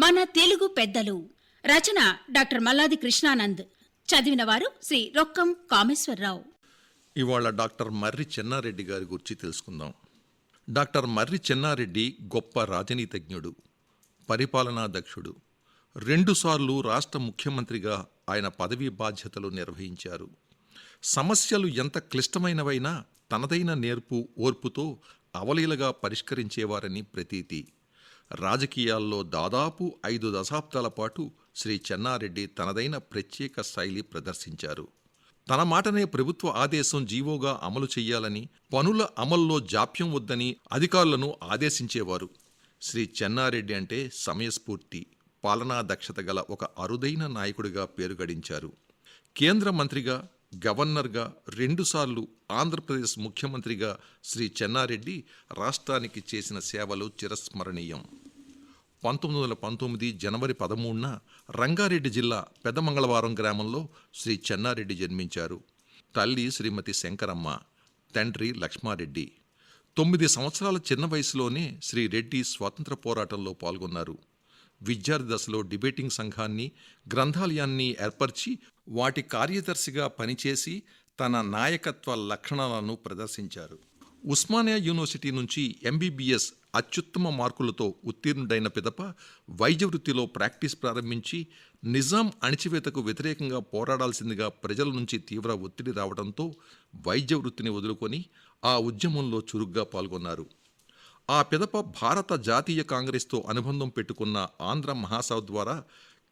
మన తెలుగు పెద్దలు. రచన డాక్టర్ మల్లాది కృష్ణానంద్. చదివినవారు శ్రీ రొక్కం కామేశ్వరరావు. ఇవాళ డాక్టర్ మర్రి చెన్నారెడ్డి గారి గురించి తెలుసుకుందాం. డాక్టర్ మర్రి చెన్నారెడ్డి గొప్ప రాజనీతిజ్ఞుడు, పరిపాలనా దక్షుడు. 2 సార్లు రాష్ట్ర ముఖ్యమంత్రిగా ఆయన పదవీ బాధ్యతలు నిర్వహించారు. సమస్యలు ఎంత క్లిష్టమైనవైనా తనదైన నేర్పు ఓర్పుతో అవలీలగా పరిష్కరించేవారని ప్రతీతి. రాజకీయాల్లో దాదాపు 5 దశాబ్దాల పాటు శ్రీ చెన్నారెడ్డి తనదైన ప్రత్యేక శైలి ప్రదర్శించారు. తన మాటనే ప్రభుత్వ ఆదేశం జీవోగా అమలు చెయ్యాలని, పనుల అమల్లో జాప్యం వద్దని అధికారులను ఆదేశించేవారు. శ్రీ చెన్నారెడ్డి అంటే సమయస్ఫూర్తి, పాలనా దక్షత గల ఒక అరుదైన నాయకుడిగా పేరు గడించారు. కేంద్ర మంత్రిగా, గవర్నర్గా, 2 సార్లు ఆంధ్రప్రదేశ్ ముఖ్యమంత్రిగా శ్రీ చెన్నారెడ్డి రాష్ట్రానికి చేసిన సేవలు చిరస్మరణీయం. 1919 జనవరి 13న రంగారెడ్డి జిల్లా పెదమంగళవారం గ్రామంలో శ్రీ చెన్నారెడ్డి జన్మించారు. తల్లి శ్రీమతి శంకరమ్మ, తండ్రి లక్ష్మారెడ్డి. 9 సంవత్సరాల చిన్న వయసులోనే శ్రీ రెడ్డి స్వాతంత్ర పోరాటంలో పాల్గొన్నారు. విద్యార్థి దశలో డిబేటింగ్ సంఘాన్ని, గ్రంథాలయాన్ని ఏర్పరిచి వాటి కార్యదర్శిగా పనిచేసి తన నాయకత్వ లక్షణాలను ప్రదర్శించారు. ఉస్మానియా యూనివర్సిటీ నుంచి ఎంబీబీఎస్ అత్యుత్తమ మార్కులతో ఉత్తీర్ణుడైన పిదప వైద్య వృత్తిలో ప్రాక్టీస్ ప్రారంభించి నిజాం అణిచివేతకు వ్యతిరేకంగా పోరాడాల్సిందిగా ప్రజల నుంచి తీవ్ర ఒత్తిడి రావడంతో వైద్య వృత్తిని వదులుకొని ఆ ఉద్యమంలో చురుగ్గా పాల్గొన్నారు. ఆ పిదప భారత జాతీయ కాంగ్రెస్తో అనుబంధం పెట్టుకున్న ఆంధ్ర మహాసభ ద్వారా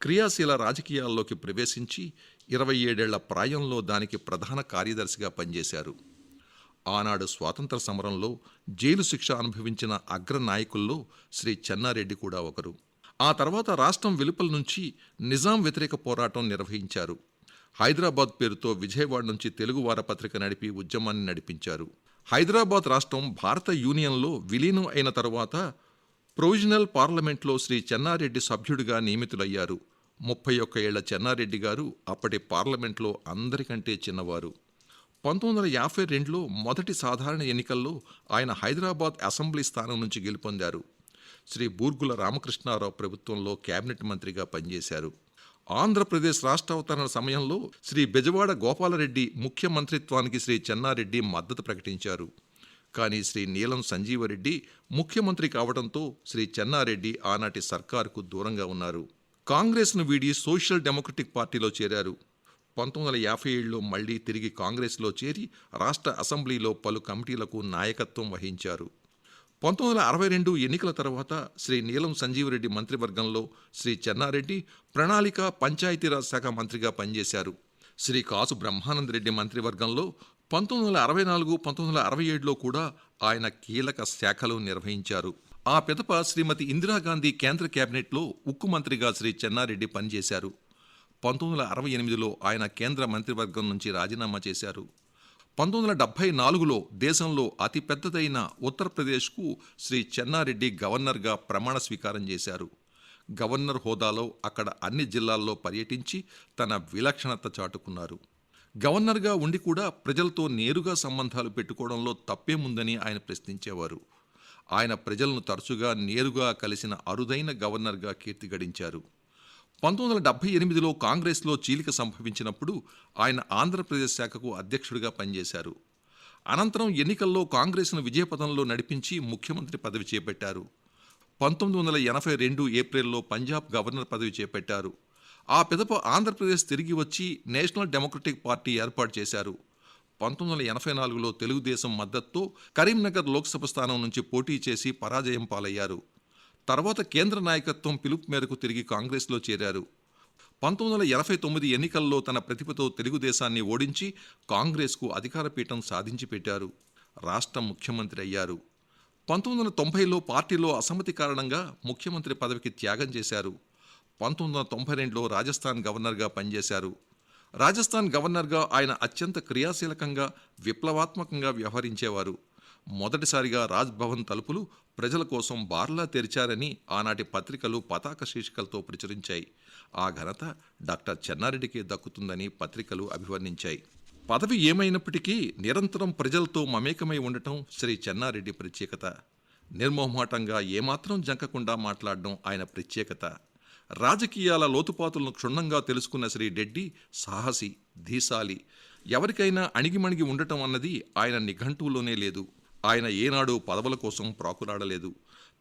క్రియాశీల రాజకీయాల్లోకి ప్రవేశించి 27 ఏళ్ల ప్రాయంలో దానికి ప్రధాన కార్యదర్శిగా పనిచేశారు. ఆనాడు స్వాతంత్ర సమరంలో జైలు శిక్ష అనుభవించిన అగ్ర నాయకుల్లో శ్రీ చెన్నారెడ్డి కూడా ఒకరు. ఆ తర్వాత రాష్ట్రం వెలుపల నుంచి నిజాం వ్యతిరేక పోరాటం నిర్వహించారు. హైదరాబాద్ పేరుతో విజయవాడ నుంచి తెలుగు వారపత్రిక నడిపి ఉద్యమాన్ని నడిపించారు. హైదరాబాద్ రాష్ట్రం భారత యూనియన్లో విలీనం అయిన తరువాత ప్రొవిజనల్ పార్లమెంట్లో శ్రీ చెన్నారెడ్డి సభ్యుడిగా నియమితులయ్యారు. 31 ఏళ్ల చెన్నారెడ్డి గారు అప్పటి పార్లమెంట్లో అందరికంటే చిన్నవారు. 1952లో మొదటి సాధారణ ఎన్నికల్లో ఆయన హైదరాబాద్ అసెంబ్లీ స్థానం నుంచి గెలుపొందారు. శ్రీ బూర్గుల రామకృష్ణారావు ప్రభుత్వంలో కేబినెట్ మంత్రిగా పనిచేశారు. ఆంధ్రప్రదేశ్ రాష్ట్రావతరణ సమయంలో శ్రీ బెజవాడ గోపాలరెడ్డి ముఖ్యమంత్రిత్వానికి శ్రీ చెన్నారెడ్డి మద్దతు ప్రకటించారు. కానీ శ్రీ నీలం సంజీవరెడ్డి ముఖ్యమంత్రి కావడంతో శ్రీ చెన్నారెడ్డి ఆనాటి సర్కారుకు దూరంగా ఉన్నారు. కాంగ్రెస్ను వీడి సోషల్ డెమోక్రటిక్ పార్టీలో చేరారు. 1957లో మళ్లీ తిరిగి కాంగ్రెస్లో చేరి రాష్ట్ర అసెంబ్లీలో పలు కమిటీలకు నాయకత్వం వహించారు. 1962 ఎన్నికల తర్వాత శ్రీ నీలం సంజీవరెడ్డి మంత్రివర్గంలో శ్రీ చెన్నారెడ్డి ప్రణాళిక, పంచాయతీరాజ్ శాఖ మంత్రిగా పనిచేశారు. శ్రీ కాసు బ్రహ్మానందరెడ్డి మంత్రివర్గంలో 1964, 1967లో కూడా ఆయన కీలక శాఖలు నిర్వహించారు. ఆ పిదప శ్రీమతి ఇందిరాగాంధీ కేంద్ర కేబినెట్లో ఉక్కు మంత్రిగా శ్రీ చెన్నారెడ్డి పనిచేశారు. 1968లో ఆయన కేంద్ర మంత్రివర్గం నుంచి రాజీనామా చేశారు. 1974లో దేశంలో అతిపెద్దదైన ఉత్తరప్రదేశ్కు శ్రీ చెన్నారెడ్డి గవర్నర్గా ప్రమాణ స్వీకారం చేశారు. గవర్నర్ హోదాలో అక్కడ అన్ని జిల్లాల్లో పర్యటించి తన విలక్షణత చాటుకున్నారు. గవర్నర్గా ఉండి కూడా ప్రజలతో నేరుగా సంబంధాలు పెట్టుకోవడంలో తప్పేముందని ఆయన ప్రశ్నించేవారు. ఆయన ప్రజలను తరచుగా నేరుగా కలిసిన అరుదైన గవర్నర్గా కీర్తి గడించారు. 1978లో కాంగ్రెస్లో చీలిక సంభవించినప్పుడు ఆయన ఆంధ్రప్రదేశ్ శాఖకు అధ్యక్షుడిగా పనిచేశారు. అనంతరం ఎన్నికల్లో కాంగ్రెస్ను విజయపథంలో నడిపించి ముఖ్యమంత్రి పదవి చేపట్టారు. 1982 ఏప్రిల్లో పంజాబ్ గవర్నర్ పదవి చేపట్టారు. ఆ పిదప ఆంధ్రప్రదేశ్ తిరిగి వచ్చి నేషనల్ డెమోక్రటిక్ పార్టీ ఏర్పాటు చేశారు. 1984లో తెలుగుదేశం మద్దతుతో కరీంనగర్ లోక్సభ స్థానం నుంచి పోటీ చేసి పరాజయం పాలయ్యారు. తర్వాత కేంద్ర నాయకత్వం పిలుపు మేరకు తిరిగి కాంగ్రెస్లో చేరారు. 1989 ఎన్నికల్లో తన ప్రతిభతో తెలుగుదేశాన్ని ఓడించి కాంగ్రెస్కు అధికార పీఠం సాధించి పెట్టారు. రాష్ట్ర ముఖ్యమంత్రి అయ్యారు. 1990లో పార్టీలో అసమ్మతి కారణంగా ముఖ్యమంత్రి పదవికి త్యాగం చేశారు. 1992లో రాజస్థాన్ గవర్నర్గా పనిచేశారు. రాజస్థాన్ గవర్నర్గా ఆయన అత్యంత క్రియాశీలకంగా, విప్లవాత్మకంగా వ్యవహరించేవారు. మొదటిసారిగా రాజ్భవన్ తలుపులు ప్రజల కోసం బార్లా తెరిచారని ఆనాటి పత్రికలు పతాక శీర్షికలతో ప్రచురించాయి. ఆ ఘనత డాక్టర్ చెన్నారెడ్డికి దక్కుతుందని పత్రికలు అభివర్ణించాయి. పదవి ఏమైనప్పటికీ నిరంతరం ప్రజలతో మమేకమై ఉండటం శ్రీ చెన్నారెడ్డి ప్రత్యేకత. నిర్మోహమాటంగా ఏమాత్రం జంకకుండా మాట్లాడడం ఆయన ప్రత్యేకత. రాజకీయాల లోతుపాతులను క్షుణ్ణంగా తెలుసుకున్న శ్రీ రెడ్డి సాహసి, ధీశాలి. ఎవరికైనా అణిగిమణిగి ఉండటం అన్నది ఆయన నిఘంటువులోనే లేదు. ఆయన ఏనాడు పదవుల కోసం ప్రాకులాడలేదు.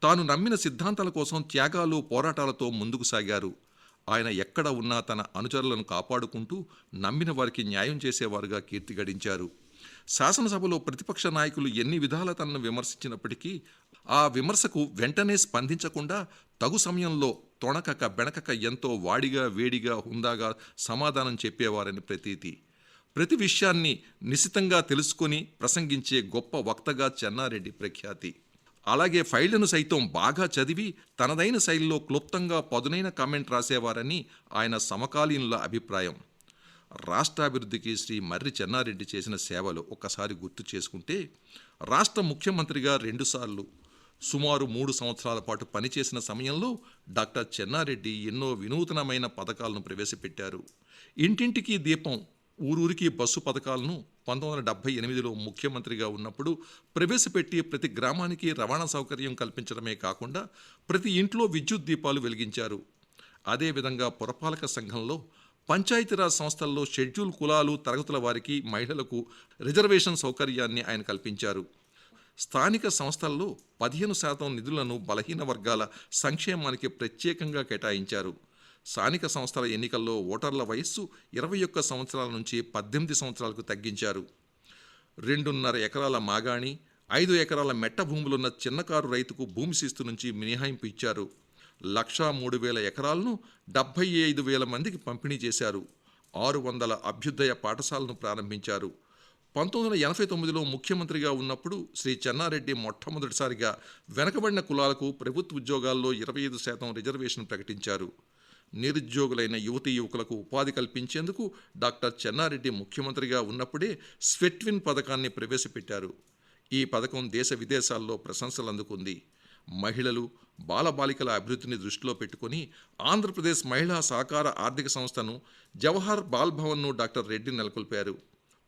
తాను నమ్మిన సిద్ధాంతాల కోసం త్యాగాలు, పోరాటాలతో ముందుకు సాగారు. ఆయన ఎక్కడ ఉన్నా తన అనుచరులను కాపాడుకుంటూ నమ్మిన వారికి న్యాయం చేసేవారుగా కీర్తి గడించారు. శాసనసభలో ప్రతిపక్ష నాయకులు ఎన్ని విధాల తనను విమర్శించినప్పటికీ ఆ విమర్శకు వెంటనే స్పందించకుండా తగు సమయంలో తొణకక బెణకక ఎంతో వాడిగా, వేడిగా, హుందాగా సమాధానం చెప్పేవారని ప్రతీతి. ప్రతి విషయాన్ని నిశితంగా తెలుసుకొని ప్రసంగించే గొప్ప వక్తగా చెన్నారెడ్డి ప్రఖ్యాతి. అలాగే ఫైళ్లను సైతం బాగా చదివి తనదైన శైలిలో క్లుప్తంగా పదునైన కామెంట్ రాసేవారని ఆయన సమకాలీనుల అభిప్రాయం. రాష్ట్రాభివృద్ధికి శ్రీ మర్రి చెన్నారెడ్డి చేసిన సేవలు ఒక్కసారి గుర్తు చేసుకుంటే, రాష్ట్ర ముఖ్యమంత్రిగా 2 సార్లు సుమారు 3 సంవత్సరాల పాటు పనిచేసిన సమయంలో డాక్టర్ చెన్నారెడ్డి ఎన్నో వినూతనమైన పథకాలను ప్రవేశపెట్టారు. ఇంటింటికి దీపం, ఊరూరికి బస్సు పథకాలను 1978లో ముఖ్యమంత్రిగా ఉన్నప్పుడు ప్రవేశపెట్టి ప్రతి గ్రామానికి రవాణా సౌకర్యం కల్పించడమే కాకుండా ప్రతి ఇంట్లో విద్యుత్ దీపాలు వెలిగించారు. అదేవిధంగా పురపాలక సంఘంలో, పంచాయతీరాజ్ సంస్థల్లో షెడ్యూల్ కులాలు, తరగతుల వారికి, మహిళలకు రిజర్వేషన్ సౌకర్యాన్ని ఆయన కల్పించారు. స్థానిక సంస్థల్లో 15% నిధులను బలహీన వర్గాల సంక్షేమానికి ప్రత్యేకంగా కేటాయించారు. స్థానిక సంస్థల ఎన్నికల్లో ఓటర్ల వయస్సు 21 సంవత్సరాల నుంచి 18 సంవత్సరాలకు తగ్గించారు. 2.5 ఎకరాల మాగాణి, 5 ఎకరాల మెట్ట భూములున్న చిన్నకారు రైతుకు భూమి శిస్తు నుంచి మినహాయింపు ఇచ్చారు. 103,000 ఎకరాలను 75,000 మందికి పంపిణీ చేశారు. 600 అభ్యుదయ పాఠశాలను ప్రారంభించారు. 1989లో ముఖ్యమంత్రిగా ఉన్నప్పుడు శ్రీ చెన్నారెడ్డి మొట్టమొదటిసారిగా వెనకబడిన కులాలకు ప్రభుత్వ ఉద్యోగాల్లో 25% రిజర్వేషన్ ప్రకటించారు. నిరుద్యోగులైన యువతీ యువకులకు ఉపాధి కల్పించేందుకు డాక్టర్ చెన్నారెడ్డి ముఖ్యమంత్రిగా ఉన్నప్పుడే స్వెట్విన్ పథకాన్ని ప్రవేశపెట్టారు. ఈ పథకం దేశ విదేశాల్లో ప్రశంసలు అందుకుంది. మహిళలు, బాలబాలికల అభివృద్ధిని దృష్టిలో పెట్టుకుని ఆంధ్రప్రదేశ్ మహిళా సహకార ఆర్థిక సంస్థను, జవహర్ బాల్ భవన్ను డాక్టర్ రెడ్డి నెలకొల్పారు.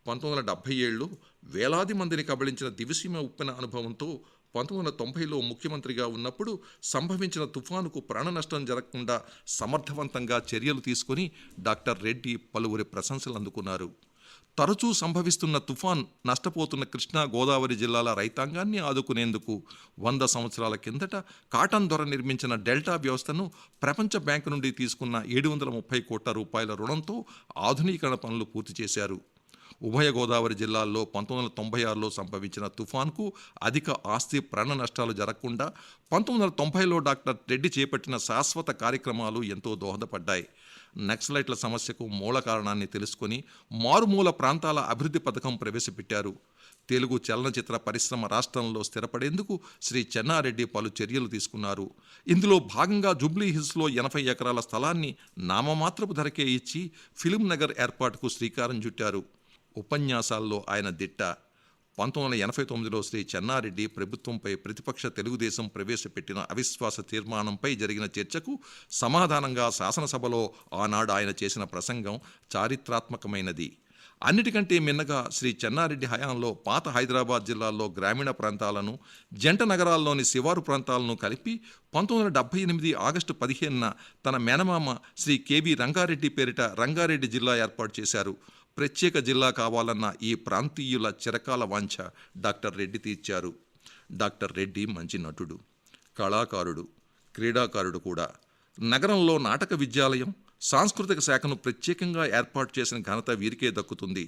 1977లో వేలాది మందిని కబళించిన దివిసీమ ఉప్పెన అనుభవంతో 1990లో ముఖ్యమంత్రిగా ఉన్నప్పుడు సంభవించిన తుఫానుకు ప్రాణ నష్టం జరగకుండా సమర్థవంతంగా చర్యలు తీసుకుని డాక్టర్ రెడ్డి పలువురి ప్రశంసలు అందుకున్నారు. తరచూ సంభవిస్తున్న తుఫాన్ నష్టపోతున్న కృష్ణా, గోదావరి జిల్లాల రైతాంగాన్ని ఆదుకునేందుకు 100 సంవత్సరాల కిందట కాటన్ దొర నిర్మించిన డెల్టా వ్యవస్థను ప్రపంచ బ్యాంకు నుండి తీసుకున్న 730 కోట్ల రూపాయల రుణంతో ఆధునీకరణ పనులు పూర్తి చేశారు. ఉభయ గోదావరి జిల్లాల్లో 1996లో సంభవించిన తుఫాన్కు అధిక ఆస్తి ప్రాణ నష్టాలు జరగకుండా 1990లో డాక్టర్ రెడ్డి చేపట్టిన శాశ్వత కార్యక్రమాలు ఎంతో దోహదపడ్డాయి. నక్సలైట్ల సమస్యకు మూల కారణాన్ని తెలుసుకొని మారుమూల ప్రాంతాల అభివృద్ధి పథకం ప్రవేశపెట్టారు. తెలుగు చలనచిత్ర పరిశ్రమ రాష్ట్రంలో స్థిరపడేందుకు శ్రీ చెన్నారెడ్డి పలు చర్యలు తీసుకున్నారు. ఇందులో భాగంగా జూబ్లీ హిల్స్లో 80 ఎకరాల స్థలాన్ని నామమాత్రపు ధరకే ఇచ్చి ఫిలిం నగర్ ఏర్పాటుకు శ్రీకారం చుట్టారు. ఉపన్యాసాల్లో ఆయన దిట్ట. 1989లో శ్రీ చెన్నారెడ్డి ప్రభుత్వంపై ప్రతిపక్ష తెలుగుదేశం ప్రవేశపెట్టిన అవిశ్వాస తీర్మానంపై జరిగిన చర్చకు సమాధానంగా శాసనసభలో ఆనాడు ఆయన చేసిన ప్రసంగం చారిత్రాత్మకమైనది. అన్నిటికంటే మిన్నగా శ్రీ చెన్నారెడ్డి హయాంలో పాత హైదరాబాద్ జిల్లాల్లో గ్రామీణ ప్రాంతాలను, జంట నగరాల్లోని శివారు ప్రాంతాలను కలిపి 1978 ఆగస్టు 15న తన మేనమామ శ్రీ కెవి రంగారెడ్డి పేరిట రంగారెడ్డి జిల్లా ఏర్పాటు చేశారు. ప్రత్యేక జిల్లా కావాలన్న ఈ ప్రాంతీయుల చిరకాల వాంఛ డాక్టర్ రెడ్డి తీర్చారు. డాక్టర్ రెడ్డి మంచి నటుడు, కళాకారుడు, క్రీడాకారుడు కూడా. నగరంలో నాటక విద్యాలయం, సాంస్కృతిక శాఖను ప్రత్యేకంగా ఏర్పాటు చేసిన ఘనత వీరికే దక్కుతుంది.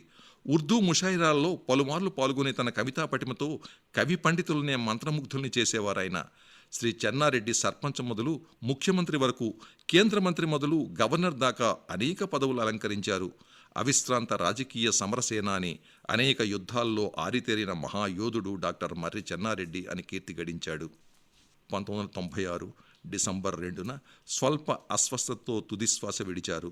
ఉర్దూ ముషాయిరాల్లో పలుమార్లు పాల్గొనే తన కవితా పటిమతో కవి పండితులనే మంత్రముగ్ధుల్ని చేసేవారాయన. శ్రీ చెన్నారెడ్డి సర్పంచ్ మొదలు ముఖ్యమంత్రి వరకు, కేంద్ర మంత్రి మొదలు గవర్నర్ దాకా అనేక పదవులు అలంకరించారు. అవిశ్రాంత రాజకీయ సమరసేనాని, అనేక యుద్ధాల్లో ఆరితేరిన మహాయోధుడు డాక్టర్ మర్రి చెన్నారెడ్డి అని కీర్తి గడించాడు. 1996 డిసెంబర్ 2న స్వల్ప అస్వస్థతతో తుదిశ్వాస విడిచారు.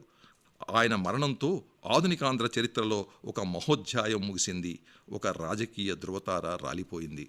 ఆయన మరణంతో ఆధునికాంధ్ర చరిత్రలో ఒక మహోధ్యాయం ముగిసింది. ఒక రాజకీయ ధృవతార రాలిపోయింది.